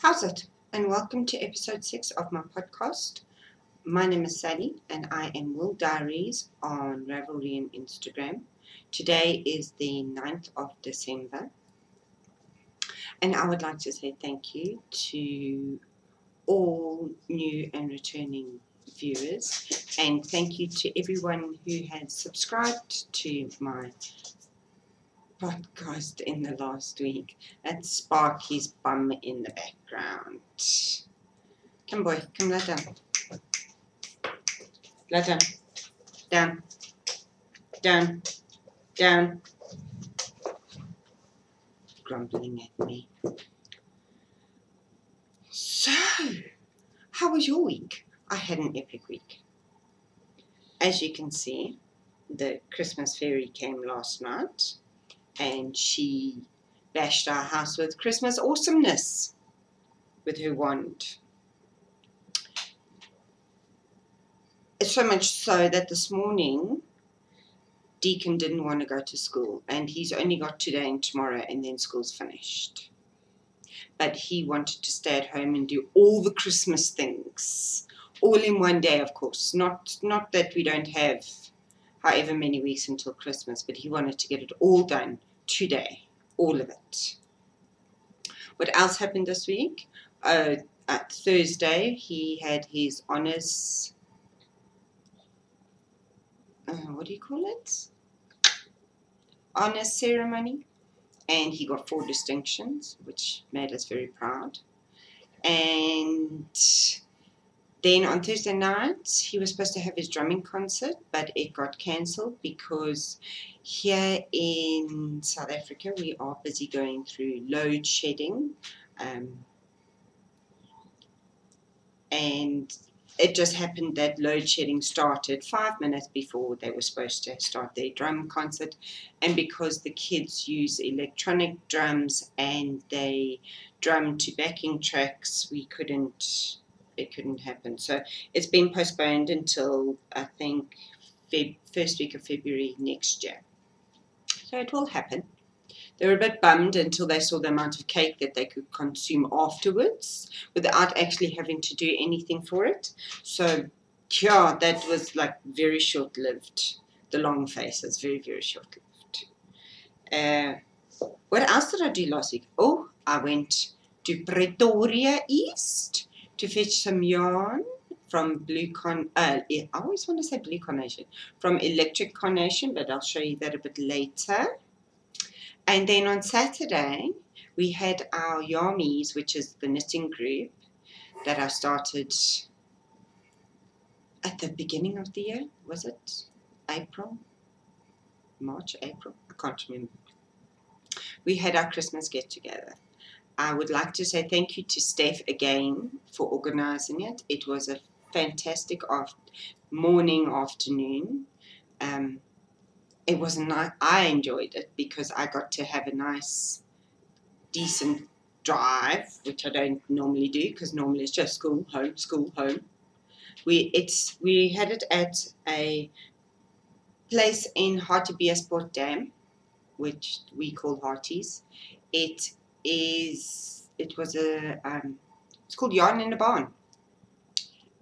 How's it? And welcome to episode 6 of my podcast. My name is Sally and I am Will Diaries on Ravelry and Instagram. Today is the 9th of December and I would like to say thank you to all new and returning viewers, and thank you to everyone who has subscribed to my podcast in the last week. That's Sparky's bum in the background. Come boy, come lie down. Lie down. Down. Down. Down. Grumbling at me. So, how was your week? I had an epic week. As you can see, the Christmas fairy came last night and she bashed our house with Christmas awesomeness with her wand. So much so that this morning Deacon didn't want to go to school and he's only got today and tomorrow and then school's finished. But he wanted to stay at home and do all the Christmas things, all in one day, of course. Not that we don't have however many weeks until Christmas, but he wanted to get it all done today, all of it. What else happened this week? At Thursday, he had his honours, what do you call it? Honours ceremony. And he got 4 distinctions, which made us very proud. And then on Thursday night, he was supposed to have his drumming concert, but it got cancelled because here in South Africa, we are busy going through load shedding. And it just happened that load shedding started 5 minutes before they were supposed to start their drum concert, and because the kids use electronic drums and they drum to backing tracks, it couldn't happen. So it's been postponed until I think first week of February next year. So it will happen. They were a bit bummed until they saw the amount of cake that they could consume afterwards without actually having to do anything for it. So, yeah, that was like very short-lived. The long faces, very, very short-lived. What else did I do last week? Oh, I went to Pretoria East to fetch some yarn from I always want to say Blue Carnation, from Electric Carnation, but I'll show you that a bit later. And then on Saturday, we had our Yarmies, which is the knitting group that I started at the beginning of the year. Was it April? March, April? I can't remember. We had our Christmas get-together. I would like to say thank you to Steph again for organizing it. It was a fantastic afternoon. It was I enjoyed it because I got to have a nice, decent drive, which I don't normally do because normally it's just school, home. We had it at a place in Hartbeespoort Dam, which we call Harties. It's called Yarn in a Barn,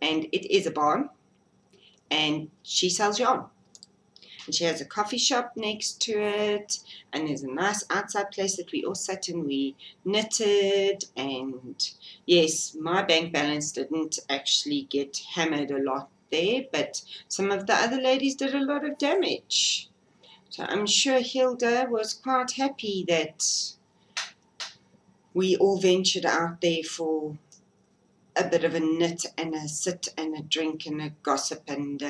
and it is a barn, and she sells yarn. And she has a coffee shop next to it, and there's a nice outside place that we all sat and we knitted. And yes, my bank balance didn't actually get hammered a lot there, but some of the other ladies did a lot of damage. So I'm sure Hilda was quite happy that we all ventured out there for a bit of a knit and a sit and a drink and a gossip and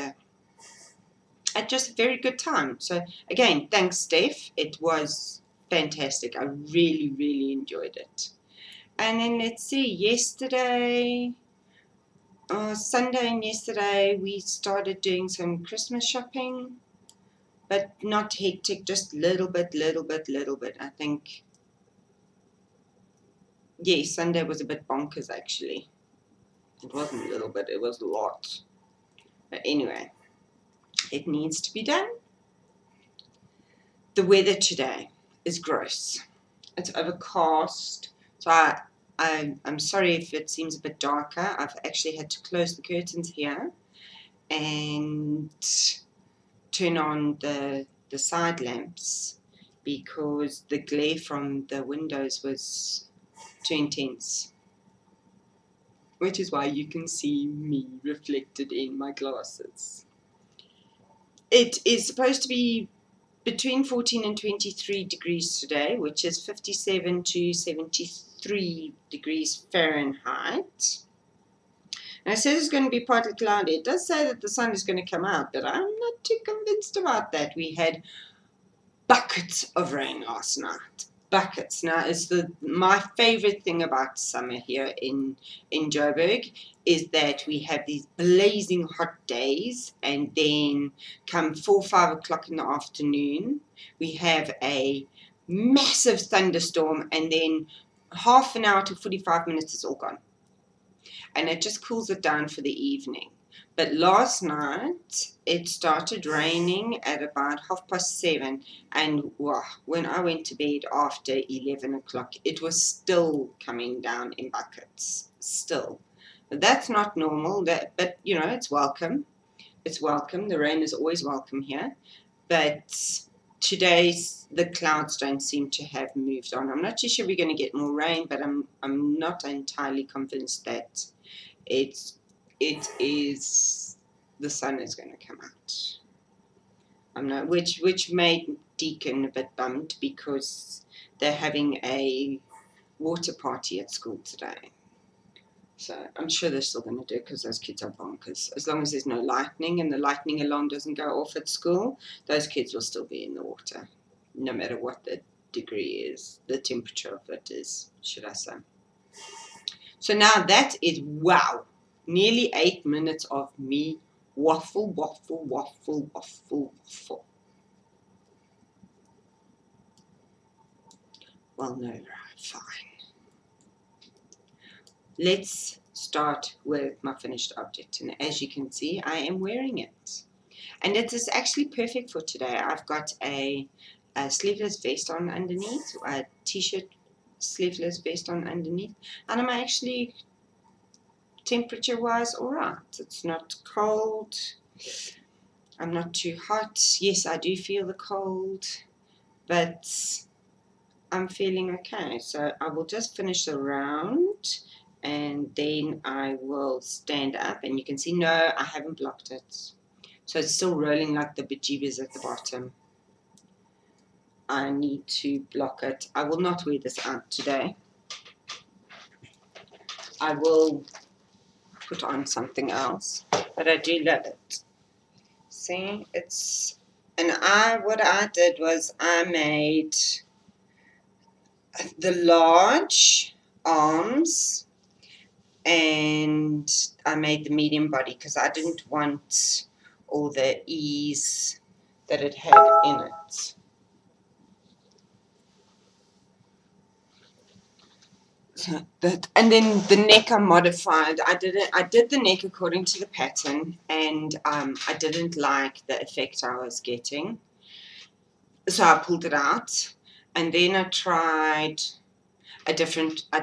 at just a very good time. So again, thanks Steph, it was fantastic. I really, really enjoyed it. And then let's see, Sunday and yesterday we started doing some Christmas shopping, but not hectic, just little bit. I think, yes, Sunday was a bit bonkers actually. It wasn't a little bit, it was a lot. But anyway, it needs to be done. The weather today is gross. It's overcast. So I'm sorry if it seems a bit darker. I've actually had to close the curtains here and turn on the side lamps because the glare from the windows was too intense, which is why you can see me reflected in my glasses. It is supposed to be between 14 and 23 degrees today, which is 57 to 73 degrees Fahrenheit. And it says it's going to be partly cloudy. It does say that the sun is going to come out, but I'm not too convinced about that. We had buckets of rain last night. Buckets. Now, it's my favorite thing about summer here in Joburg is that we have these blazing hot days, and then come 4 or 5 o'clock in the afternoon, we have a massive thunderstorm, and then half an hour to 45 minutes is all gone. And it just cools it down for the evening. But last night it started raining at about 7:30, and wow, when I went to bed after 11 o'clock, it was still coming down in buckets. Still, but that's not normal. But you know, it's welcome. It's welcome. The rain is always welcome here. But today the clouds don't seem to have moved on. I'm not too sure we're going to get more rain, but I'm not entirely convinced that it is the sun is going to come out. I'm not, which made Deacon a bit bummed because they're having a water party at school today. So I'm sure they're still going to do it because those kids are bonkers. As long as there's no lightning and the lightning alarm doesn't go off at school, those kids will still be in the water, no matter what the degree is, the temperature of it is, should I say. So now that is, wow, nearly 8 minutes of me waffle. Well, no, right, fine. Let's start with my finished object. And as you can see, I am wearing it. And it is actually perfect for today. I've got a sleeveless vest on underneath, a t-shirt sleeveless vest on underneath. And I'm actually, temperature-wise, all right. It's not cold. I'm not too hot. Yes, I do feel the cold, but I'm feeling okay. So I will just finish the round, and then I will stand up. And you can see, no, I haven't blocked it. So it's still rolling like the bejeebers at the bottom. I need to block it. I will not wear this out today. I will put on something else, but I do love it. See, it's, and what I did was I made the large arms and I made the medium body because I didn't want all the ease that it had in it. So that, and then the neck I modified. I did the neck according to the pattern, and I didn't like the effect I was getting, so I pulled it out. And then I tried a different. I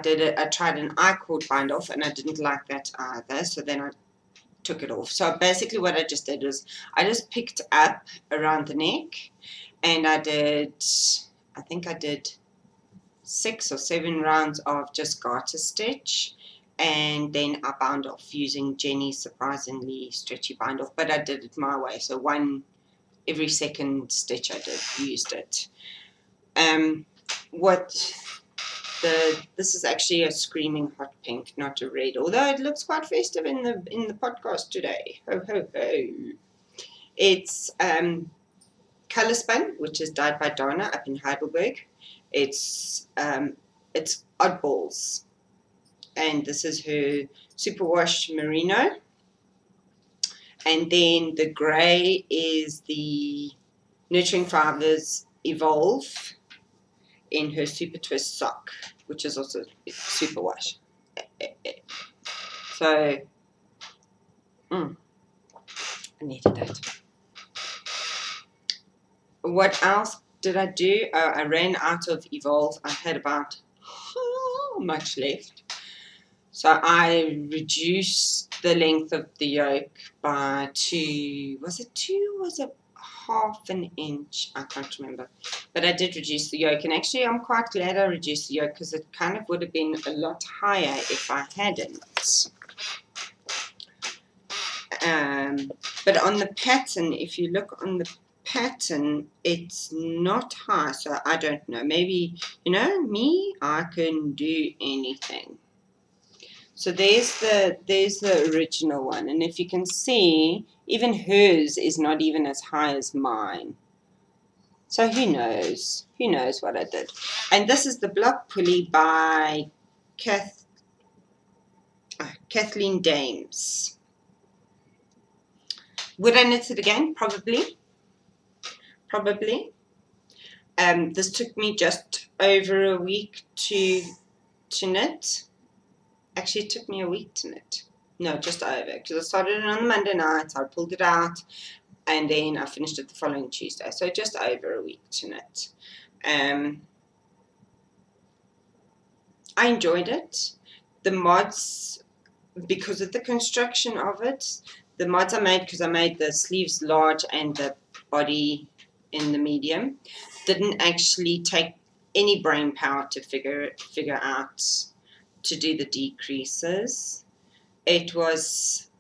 tried an I-cord bind off, and I didn't like that either. So then I took it off. So basically, what I just did was I just picked up around the neck, and I think I did 6 or 7 rounds of just garter stitch, and then I bound off using Jenny's surprisingly stretchy bind off, but I did it my way, so one every second stitch I used it. This is actually a screaming hot pink, not a red, although it looks quite festive in the podcast today. Ho ho ho. It's Color Spun, which is dyed by Donna up in Heidelberg. It's Oddballs, and this is her superwash merino, and then the grey is the Nurturing Fibres Evolve in her Supertwist sock, which is also superwash. So I needed that. What else did I do? I ran out of Evolve. I had about how much left. So I reduced the length of the yolk by was it half an inch? I can't remember. But I did reduce the yolk. And actually, I'm quite glad I reduced the yolk because it kind of would have been a lot higher if I hadn't. But on the pattern, if you look on the pattern, it's not high. So I don't know. Maybe, you know, me, I can do anything. So there's the original one, and if you can see, even hers is not even as high as mine. So who knows? Who knows what I did? And this is the block pulley by Kathleen Dames. Would I knit it again? Probably. Probably. This took me just over a week to knit. Actually, it took me a week to knit. No, just over. Because I started it on the Monday night, so I pulled it out, and then I finished it the following Tuesday. So just over a week to knit. I enjoyed it. The mods, because of the construction of it, the mods I made, because I made the sleeves large and the body in the medium, didn't actually take any brain power to figure out to do the decreases. It was,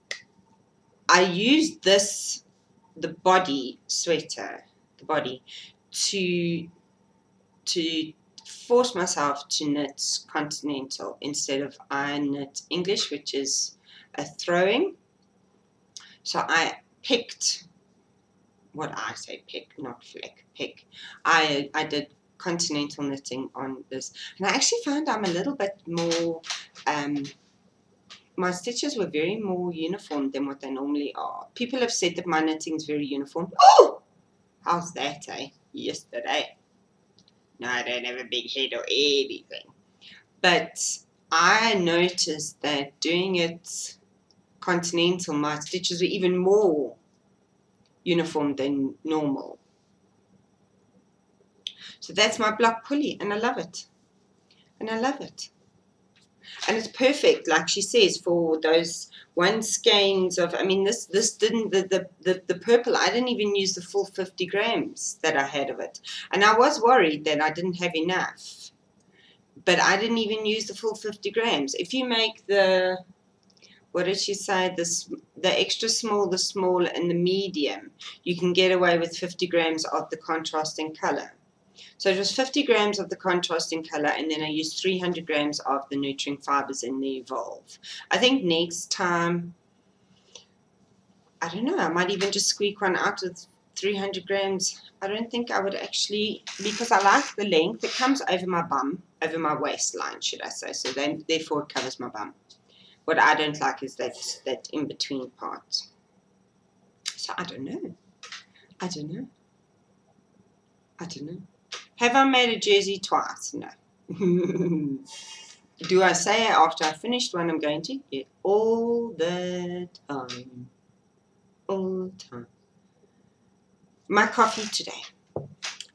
I used the body sweater, to force myself to knit continental instead of I knit English, which is a throwing. So I picked, not flick, pick. I did continental knitting on this, and I actually found I'm a little bit more, my stitches were very more uniform than what they normally are. People have said that my knitting is very uniform. Oh, how's that, eh? Yesterday. No, I don't have a big head or anything. But I noticed that doing it continental, my stitches were even more uniform than normal. So that's my block pulley, and I love it. And I love it. And it's perfect, like she says, for those one skeins of, I mean, this didn't, the purple, I didn't even use the full 50 grams that I had of it. And I was worried that I didn't have enough. But I didn't even use the full 50 grams. If you make the, what did she say, the extra small, the small, and the medium, you can get away with 50 grams of the contrasting color. So it was 50 grams of the contrasting color, and then I used 300 grams of the nurturing fibers in the Evolve. I think next time, I don't know, I might even just squeak one out with 300 grams. I don't think I would actually, because I like the length. It comes over my bum, over my waistline, should I say. So then, therefore it covers my bum. What I don't like is that in-between part. So I don't know. I don't know. I don't know. Have I made a jersey twice? No. Do I say after I finished one I'm going to? Yeah, all the time. All the time. My coffee today.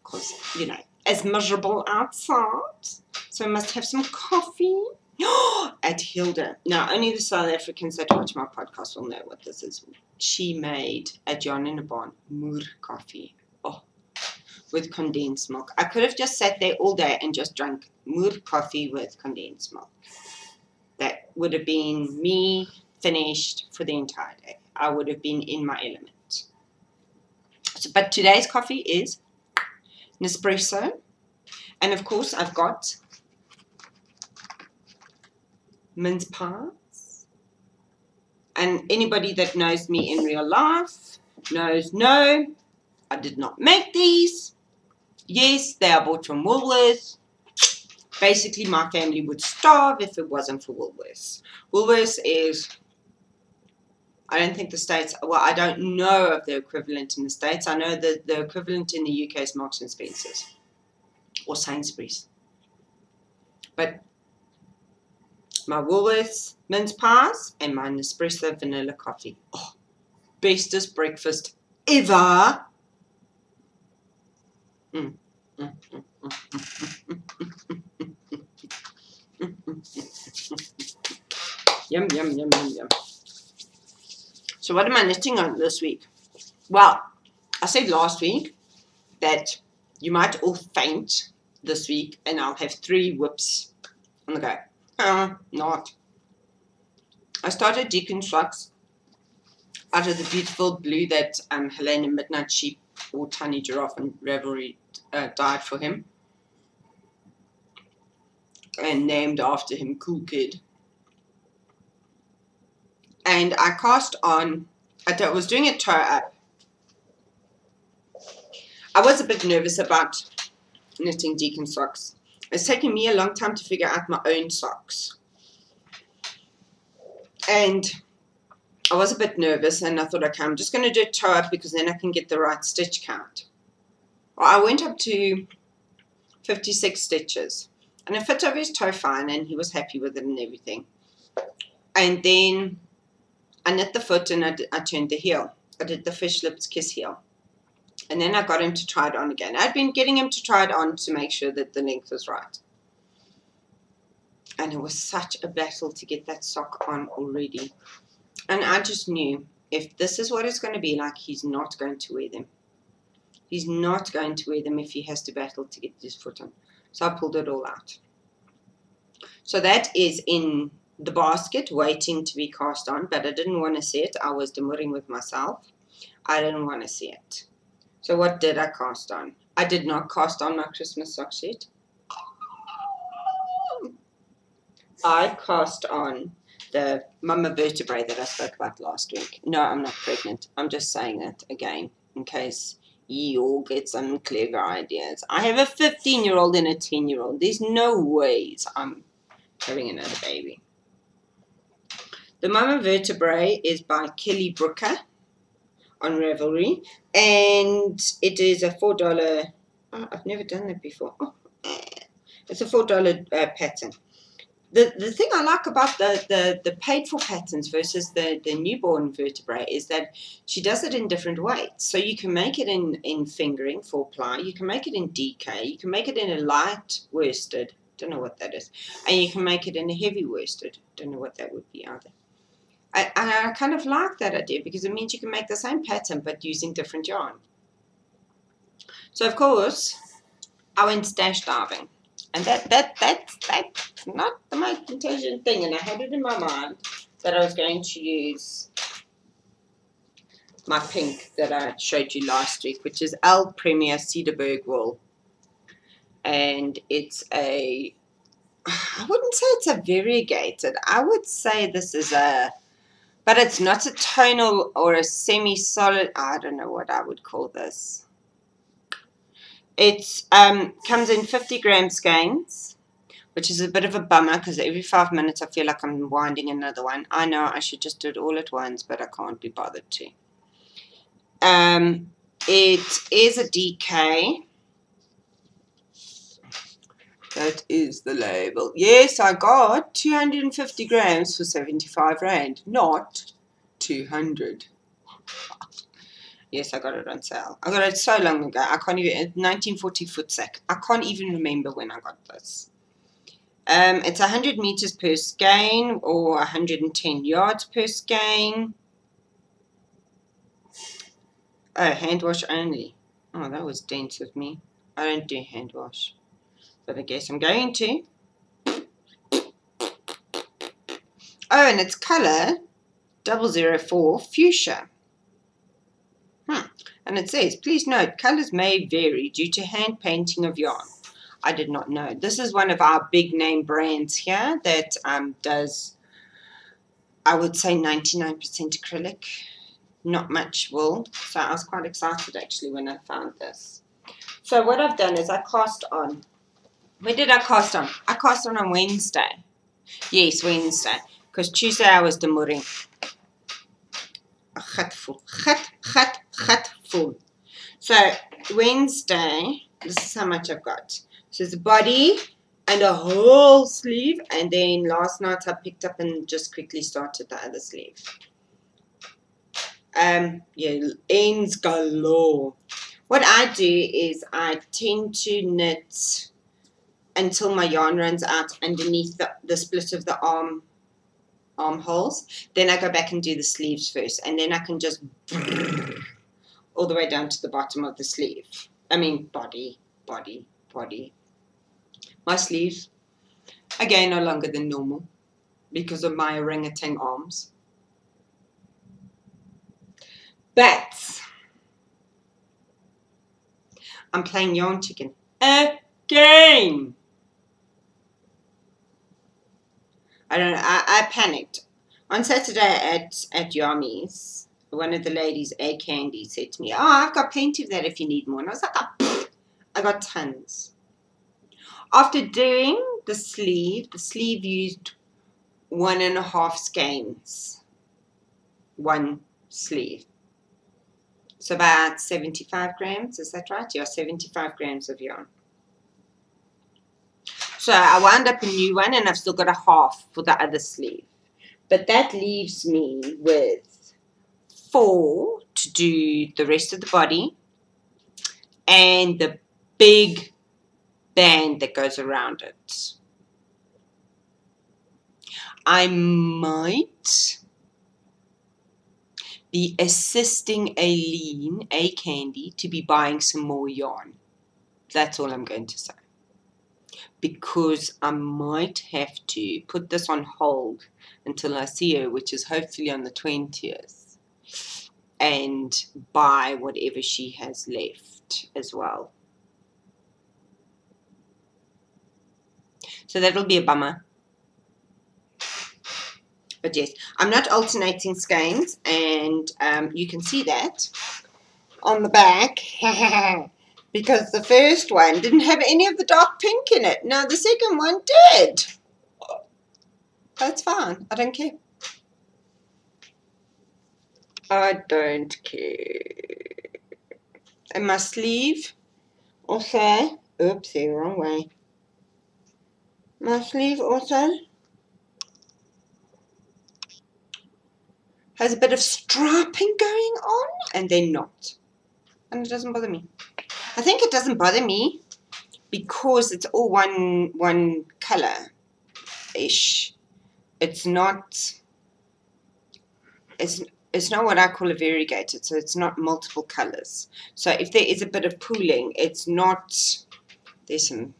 Because, you know, it's miserable outside. So I must have some coffee. At Hilda. Now, only the South Africans that watch my podcast will know what this is. She made at John in a Barn moer coffee. Oh, with condensed milk. I could have just sat there all day and just drank moer coffee with condensed milk. That would have been me finished for the entire day. I would have been in my element. So, but today's coffee is Nespresso. And of course, I've got mince pies. And anybody that knows me in real life knows, no, I did not make these. Yes, they are bought from Woolworths. Basically, my family would starve if it wasn't for Woolworths. Woolworths is, I don't think the States, well, I don't know of the equivalent in the States. I know that the equivalent in the UK is Marks and Spencer's or Sainsbury's. But my Woolworths mince pies and my Nespresso vanilla coffee. Oh, bestest breakfast ever. Yum, yum, yum, yum, yum. So what am I knitting on this week? Well, I said last week that you might all faint this week and I'll have 3 whips on the go. Not. I started deconstructs out of the beautiful blue that Helena Midnight Sheep or Tiny Giraffe and Revelry dyed for him and named after him Cool Kid. And I cast on, I was doing a toe up. I was a bit nervous about knitting deacon socks. It's taken me a long time to figure out my own socks. And I was a bit nervous and I thought, okay, I'm just going to do a toe up because then I can get the right stitch count. Well, I went up to 56 stitches and it fit over his toe fine and he was happy with it and everything. And then I knit the foot and I turned the heel. I did the fish lips kiss heel. And then I got him to try it on again. I'd been getting him to try it on to make sure that the length was right. And it was such a battle to get that sock on already. And I just knew if this is what it's going to be like, he's not going to wear them. He's not going to wear them if he has to battle to get his foot on. So I pulled it all out. So that is in the basket waiting to be cast on, but I didn't want to see it. I was demurring with myself. I didn't want to see it. So what did I cast on? I did not cast on my Christmas sock set. I cast on the Mama Vertebrae that I spoke about last week. No, I'm not pregnant. I'm just saying that again in case you all get some clever ideas. I have a 15-year-old and a 10-year-old. There's no ways I'm having another baby. The Mama Vertebrae is by Kelly Brooker on Ravelry, and it is a $4. Oh, I've never done that before. Oh, it's a $4 pattern. The thing I like about the paid for patterns versus the newborn vertebrae is that she does it in different weights. So you can make it in fingering, 4-ply, you can make it in DK, you can make it in a light worsted, don't know what that is, and you can make it in a heavy worsted, don't know what that would be either. I kind of like that idea because it means you can make the same pattern but using different yarn. So of course I went stash diving. And that's not the most intelligent thing. And I had it in my mind that I was going to use my pink that I showed you last week, which is Al Premier Cedarburg wool. And it's a, I wouldn't say it's a variegated. I would say this is a, but it's not a tonal or a semi-solid. I don't know what I would call this. It comes in 50 gram skeins, which is a bit of a bummer because every 5 minutes I feel like I'm winding another one. I know I should just do it all at once, but I can't be bothered to. It is a DK. That is the label. Yes, I got 250 grams for 75 Rand, not 200. Yes, I got it on sale. I got it so long ago. I can't even, 1940 footsack. I can't even remember when I got this. It's 100 meters per skein or 110 yards per skein. Oh, hand wash only. Oh, that was dense with me. I don't do hand wash. But I guess I'm going to. Oh, and its color 004 fuchsia. And it says, please note, colors may vary due to hand painting of yarn. I did not know. This is one of our big name brands here that does, I would say, 99% acrylic. Not much wool. So I was quite excited actually when I found this. So what I've done is I cast on. Where did I cast on? I cast on Wednesday. Yes, Wednesday. Because Tuesday I was demurring. Gat full. So Wednesday, this is how much I've got. So it's a body and a whole sleeve, and then last night I picked up and just quickly started the other sleeve. Yeah, ends galore. What I do is I tend to knit until my yarn runs out underneath the split of the arm armholes. Then I go back and do the sleeves first, and then I can just all the way down to the bottom of the sleeve. I mean body. My sleeves, again, are longer than normal because of my orangutan arms. But I'm playing yarn chicken again. I don't know. I panicked on Saturday at Yami's. One of the ladies, A Candy, said to me, "Oh, I've got plenty of that if you need more." And I was like, "Oh, I got tons." After doing the sleeve used 1.5 skeins. One sleeve. So about 75 grams, is that right? Yeah, 75 grams of yarn. So I wound up a new one, and I've still got a half for the other sleeve. But that leaves me with 4 to do the rest of the body and the big band that goes around it. I might be assisting Eileen, A Candy, to be buying some more yarn. That's all I'm going to say. Because I might have to put this on hold until I see her, which is hopefully on the 20th, and buy whatever she has left as well. So that'll be a bummer. But yes, I'm not alternating skeins, and you can see that on the back because the first one didn't have any of the dark pink in it. Now the second one did. That's fine. I don't care. I don't care. And my sleeve also, oopsie, wrong way. My sleeve also has a bit of striping going on, and then not. And it doesn't bother me. I think it doesn't bother me because it's all one color-ish. It's not what I call a variegated, so it's not multiple colors. So if there is a bit of pooling, it's not, there's some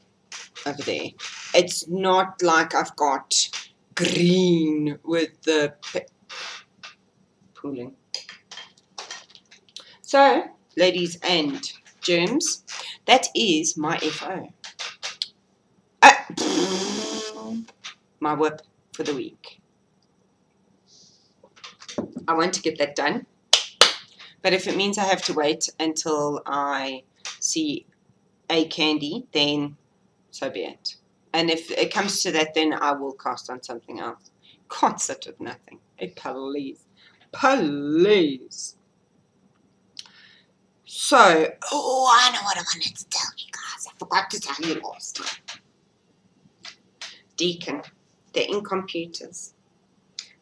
over there. It's not like I've got green with the pooling. So, ladies and germs, that is my FO. My whip for the week. I want to get that done, but if it means I have to wait until I see A Candy, then so be it. And if it comes to that, then I will cast on something else. Can't sit with nothing. Please. Please. So, I know what I wanted to tell you guys. I forgot to tell you last time. Deacon, they're in computers.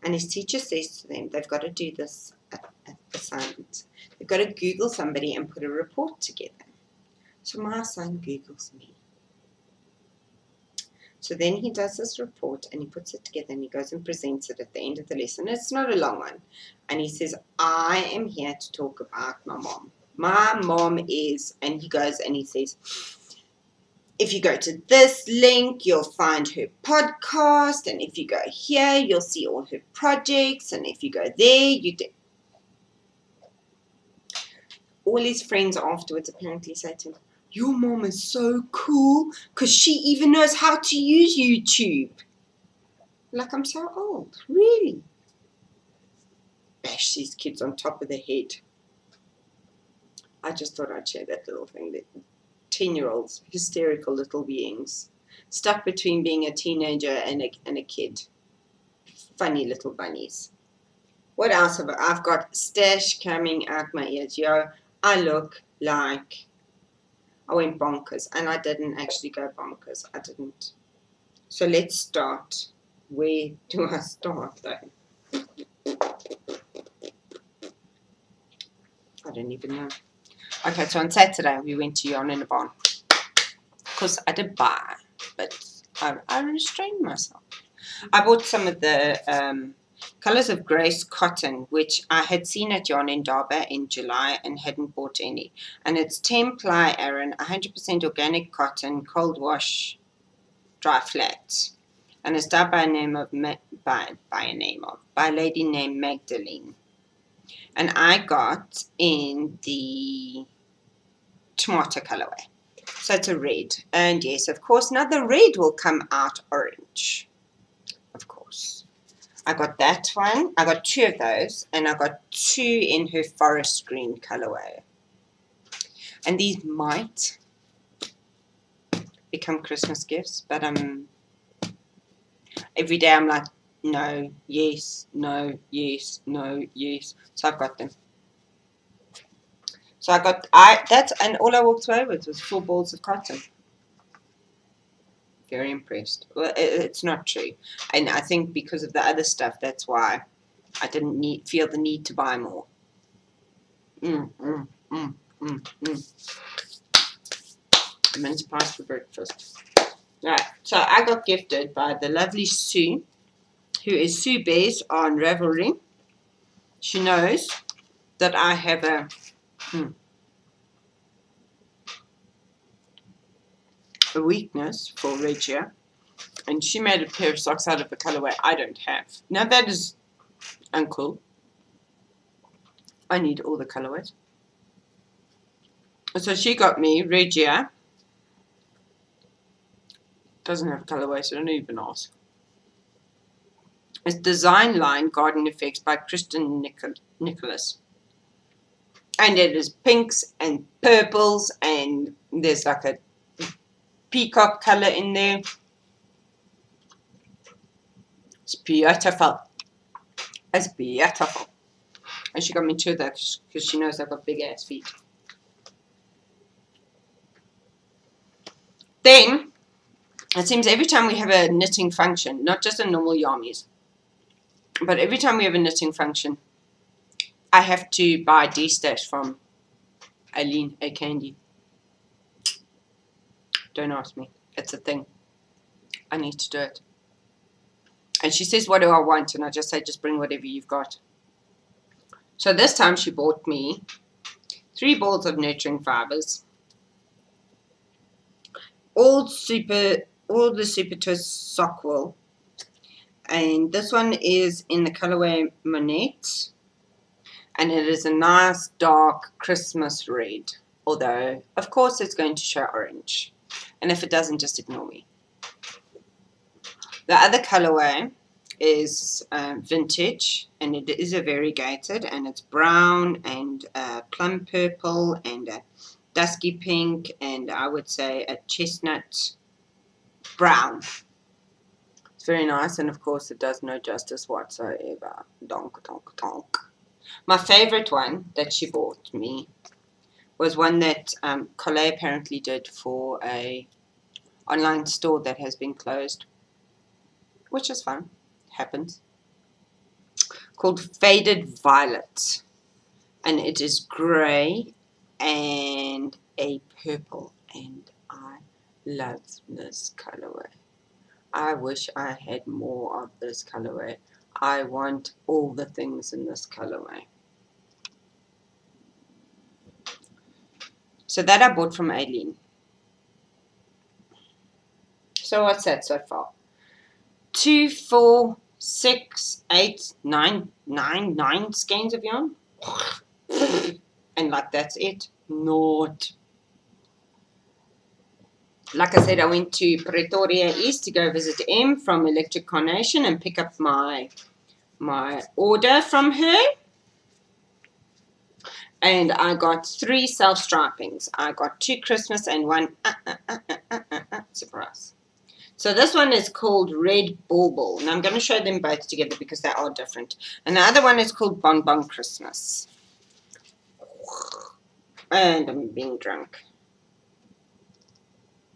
And his teacher says to them, they've got to do this assignment. They've got to Google somebody and put a report together. So my son Googles me. So then he does this report and he puts it together and he goes and presents it at the end of the lesson. It's not a long one. And he says, I am here to talk about my mom. My mom is, and he goes and he says, if you go to this link, you'll find her podcast. And if you go here, you'll see all her projects. And if you go there, you do. All his friends afterwards apparently say to him, your mom is so cool because she even knows how to use YouTube. Like, I'm so old. Really? Bash these kids on top of the head. I just thought I'd share that little thing. That 10-year-olds, hysterical little beings, stuck between being a teenager and a kid. Funny little bunnies. What else have I've got stash coming out my ears. Yo, I look like I went bonkers, and I didn't actually go bonkers. I didn't. So let's start. Where do I start though? I don't even know. Okay, so on Saturday we went to Yarn in a Barn. Because I did buy, but I restrained myself. I bought some of the Colours of Grace Cotton, which I had seen at Yarn and Darba in July and hadn't bought any. And it's 10 ply Aran, 100% organic cotton, cold wash, dry flat. And it's done by a lady named Magdalene. And I got in the tomato colorway. So it's a red. And yes, of course, now the red will come out orange. Of course. I got that one. I got 2 of those. And I got 2 in her forest green colorway. And these might become Christmas gifts. But every day I'm like, no, yes, no, yes, no, yes. So I've got them. So and all I walked away with was 4 balls of cotton. Very impressed. Well, it's not true. And I think because of the other stuff, that's why I didn't feel the need to buy more. Mince pies for breakfast. Right, so I got gifted by the lovely Sue, who is Sue Bears on Ravelry. She knows that I have a weakness for Regia, and she made a pair of socks out of a colorway I don't have. Now that is uncool. I need all the colorways. So she got me Regia. Doesn't have colorway, so don't even ask. It's Design Line Garden Effects by Kristen Nicholas. And it is pinks and purples, and there's like a peacock color in there. It's beautiful. It's beautiful. And she got me 2 of those because she knows I've got big ass feet. Then, it seems every time we have a knitting function, not just a normal Yarmies, but every time we have a knitting function, I have to buy D-Stash from Eileen, a Candy. Don't ask me. It's a thing. I need to do it. And she says, what do I want? And I just say, just bring whatever you've got. So this time she bought me 3 balls of Nurturing Fibres. All the Supertwist sock wool. And this one is in the colorway Monette. And it is a nice dark Christmas red. Although, of course, it's going to show orange. And if it doesn't, just ignore me. The other colorway is vintage. And it is a variegated. And it's brown and plum purple and a dusky pink. And I would say a chestnut brown. It's very nice. And, of course, it does no justice whatsoever. Donk, donk, donk. My favorite one that she bought me was one that Collet apparently did for a online store that has been closed, which is fun. Happens. Called Faded Violet, and it is grey and a purple, and I love this colorway. I wish I had more of this colorway. I want all the things in this colorway. So that I bought from Eileen. So what's that so far? 2, 4, 6, 8, 9 skeins of yarn. And like that's it. Not. Like I said, I went to Pretoria East to go visit M from Electric Carnation and pick up my order from her. And I got 3 self-stripings. I got 2 Christmas and 1 surprise. So this one is called Red Bauble. And I'm going to show them both together because they are different. And the other one is called Bon Bon Christmas. And I'm being drunk.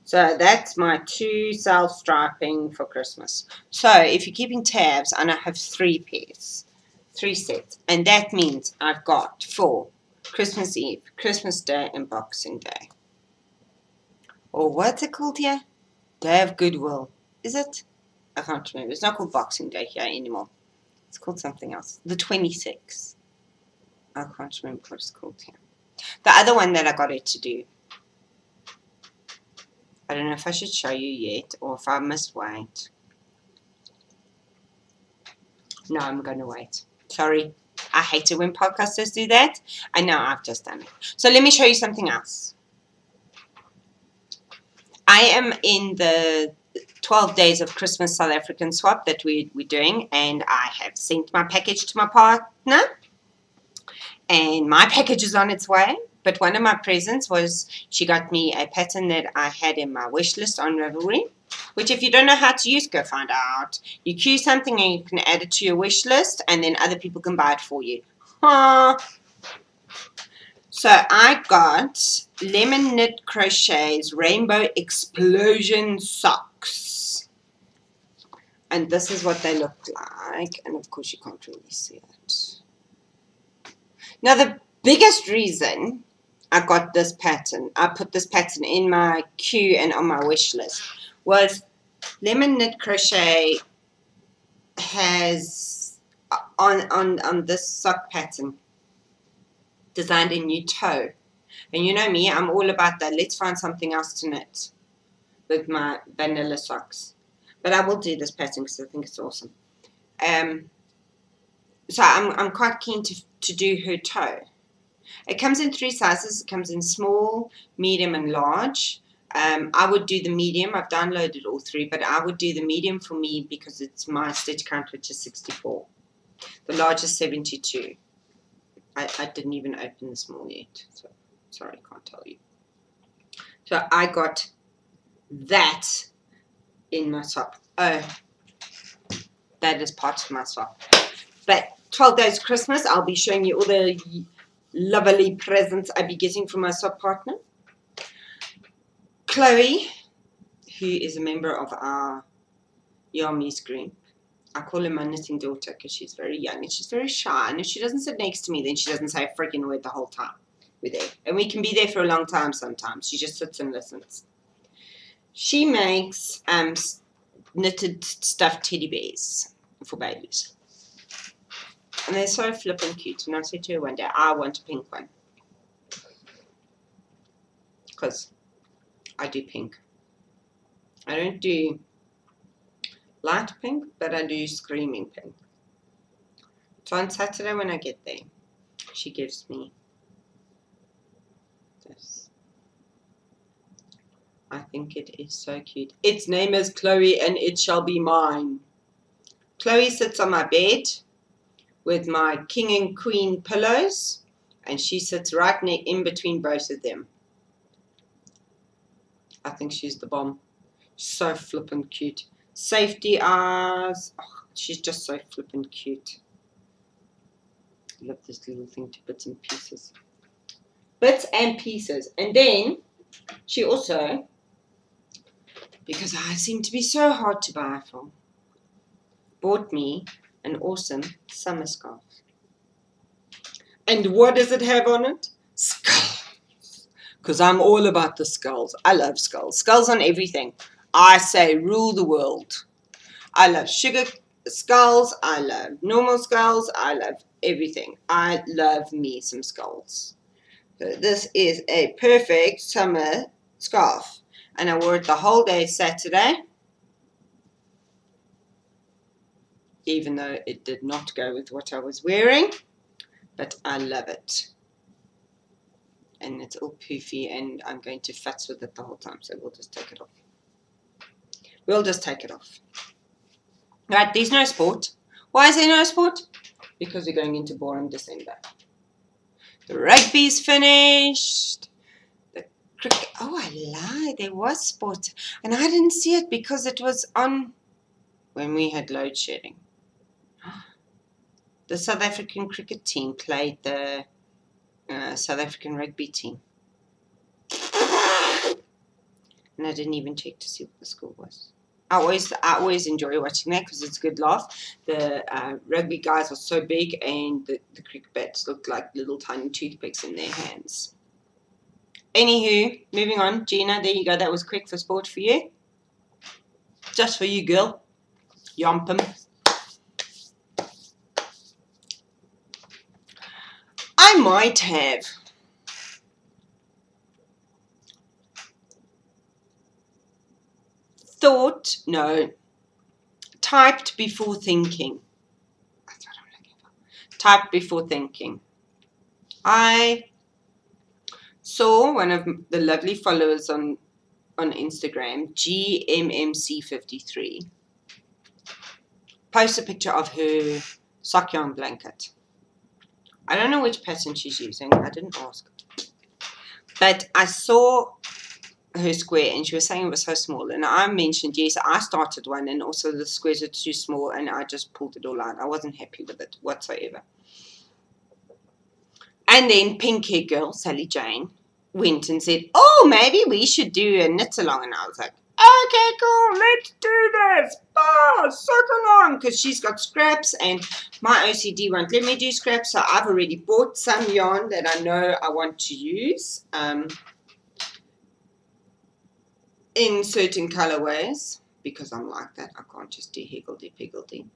So that's my 2 self-striping for Christmas. So if you're keeping tabs, and I have 3 pairs, 3 sets. And that means I've got 4. Christmas Eve, Christmas Day, and Boxing Day. Or what's it called here? Day of Goodwill. Is it? I can't remember. It's not called Boxing Day here anymore. It's called something else. The 26. I can't remember what it's called here. The other one that I got her to do. I don't know if I should show you yet or if I must wait. No, I'm going to wait. Sorry. I hate it when podcasters do that. I know I've just done it. So let me show you something else. I am in the 12 days of Christmas South African swap that we're doing, and I have sent my package to my partner, and my package is on its way. But one of my presents was she got me a pattern that I had in my wish list on Ravelry, which if you don't know how to use, go find out. You queue something and you can add it to your wish list, and then other people can buy it for you. So I got Lemon Knit Crochet's Rainbow Explosion Socks. And this is what they look like. And of course you can't really see it. Now the biggest reason I got this pattern, I put this pattern in my queue and on my wish list, was Lemon Knit Crochet has on this sock pattern designed a new toe. And you know me, I'm all about that. Let's find something else to knit with my vanilla socks. But I will do this pattern because I think it's awesome. So I'm quite keen to do her toe. It comes in 3 sizes. It comes in small, medium, and large. I would do the medium. I've downloaded all 3, but I would do the medium for me because it's my stitch count, which is 64. The large is 72. I didn't even open the small yet, so sorry, I can't tell you. So I got that in my swap. Oh, that is part of my swap. But 12 days Christmas, I'll be showing you all the lovely presents I'll be getting from my swap partner. Chloe, who is a member of our Yarmies group. I call her my knitting daughter because she's very young and she's very shy. And if she doesn't sit next to me, then she doesn't say a freaking word the whole time. We're there. And we can be there for a long time sometimes. She just sits and listens. She makes knitted stuffed teddy bears for babies. And they're so flippin' cute. And I said to her one day, I want a pink one. Because I do pink. I don't do light pink, but I do screaming pink. So on Saturday when I get there, she gives me this. I think it is so cute. Its name is Chloe and it shall be mine. Chloe sits on my bed with my king and queen pillows, and she sits right in between both of them. I think she's the bomb. So flippin' cute. Safety eyes. Oh, she's just so flippin' cute. I love this little thing to bits and pieces. Bits and pieces. And then she also, because I seem to be so hard to buy for, bought me an awesome summer scarf. And what does it have on it? Skulls. Because I'm all about the skulls. I love skulls. Skulls on everything. I say rule the world. I love sugar skulls. I love normal skulls. I love everything. I love me some skulls. So this is a perfect summer scarf. And I wore it the whole day Saturday. Even though it did not go with what I was wearing. But I love it. And it's all poofy and I'm going to futz with it the whole time. So we'll just take it off. We'll just take it off. Right, there's no sport. Why is there no sport? Because we're going into boring December. The rugby's finished. The cricket. Oh, I lied. There was sport. And I didn't see it because it was on when we had load shedding. The South African cricket team played the South African rugby team. And I didn't even check to see what the score was. I always enjoy watching that because it's a good laugh. The rugby guys are so big and the cricket bats look like little tiny toothpicks in their hands. Anywho, moving on. Gina, there you go. That was quick for sport for you. Just for you, girl. Yompum. I might have thought, no, typed before thinking. That's what I'm looking for. Typed before thinking. I saw one of the lovely followers on Instagram, GMMC53, post a picture of her sock yarn blanket. I don't know which pattern she's using. I didn't ask. But I saw her square and she was saying it was so small. And I mentioned, yes, I started one and also the squares are too small and I just pulled it all out. I wasn't happy with it whatsoever. And then Pink Hair Girl, Sally Jane, went and said, oh, maybe we should do a knit along. And I was like, okay, cool, let's do this. Suck along, because she's got scraps and my OCD won't let me do scraps. So I've already bought some yarn that I know I want to use in certain colorways, because I'm like that. I can't just do higgledy-piggledy.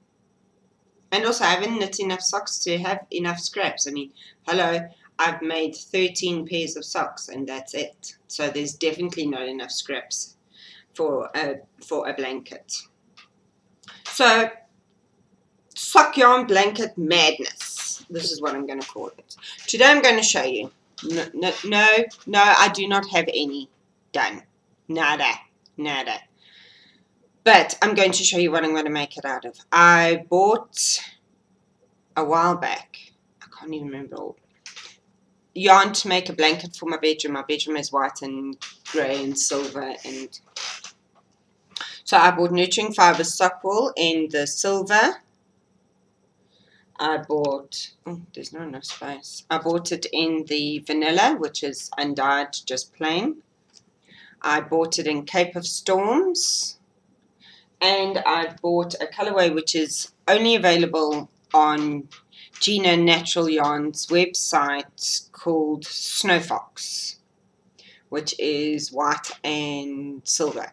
And also I haven't knit enough socks to have enough scraps. I mean, hello, I've made 13 pairs of socks and that's it. So there's definitely not enough scraps for a blanket. So, sock yarn blanket madness. This is what I'm going to call it. Today I'm going to show you. No, I do not have any done. Nada. But I'm going to show you what I'm going to make it out of. I bought a while back, I can't even remember all, yarn to make a blanket for my bedroom. My bedroom is white and grey and silver, and so I bought Nurturing Fibres sock wool in the silver. I bought, oh, there's not enough space. I bought it in the vanilla, which is undyed, just plain. I bought it in Cape of Storms. And I bought a colorway which is only available on Gina Natural Yarn's website called Snow Fox, which is white and silver.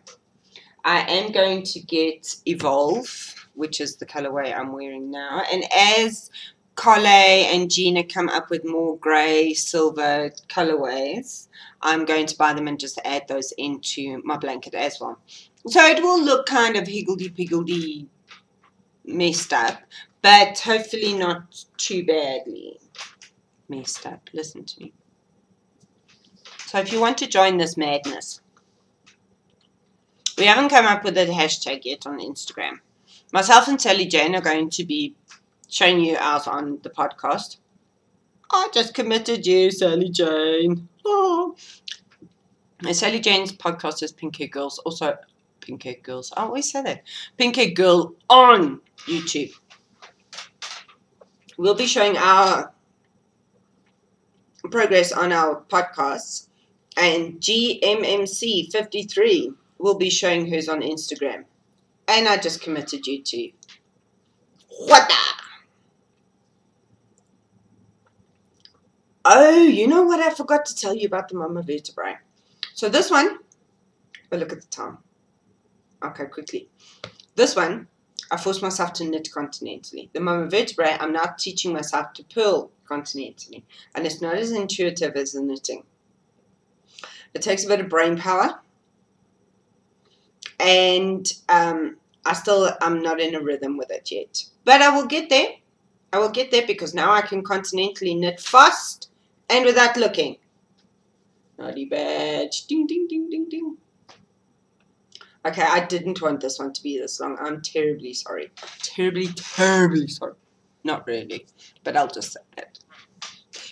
I am going to get Evolve, which is the colorway I'm wearing now. And as Collet and Gina come up with more grey, silver colorways, I'm going to buy them and just add those into my blanket as well. So it will look kind of higgledy-piggledy messed up, but hopefully not too badly messed up. Listen to me. So if you want to join this madness, we haven't come up with a hashtag yet on Instagram. Myself and Sally Jane are going to be showing you out on the podcast. I just committed you, Sally Jane. Oh. And Sally Jane's podcast is Pink Hair Girls. Also, Pink Hair Girls. I always say that. Pink Hair Girl on YouTube. We'll be showing our progress on our podcasts. And GMMC53 will be showing hers on Instagram. And I just committed you to what the? Oh, you know what I forgot to tell you about the Mama Vertebrae. So this one, oh, look at the time. Okay, quickly. This one, I forced myself to knit continentally. The Mama Vertebrae, I'm now teaching myself to purl continentally. And it's not as intuitive as the knitting. It takes a bit of brain power. And I'm not in a rhythm with it yet. But I will get there. I will get there because now I can continentally knit fast and without looking. Naughty badge. Ding, ding, ding, ding, ding. Okay, I didn't want this one to be this long. I'm terribly sorry. Terribly sorry. Not really, but I'll just say that.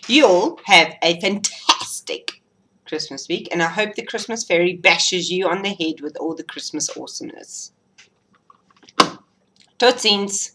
You all have a fantastic Christmas week, and I hope the Christmas fairy bashes you on the head with all the Christmas awesomeness. Tot ziens.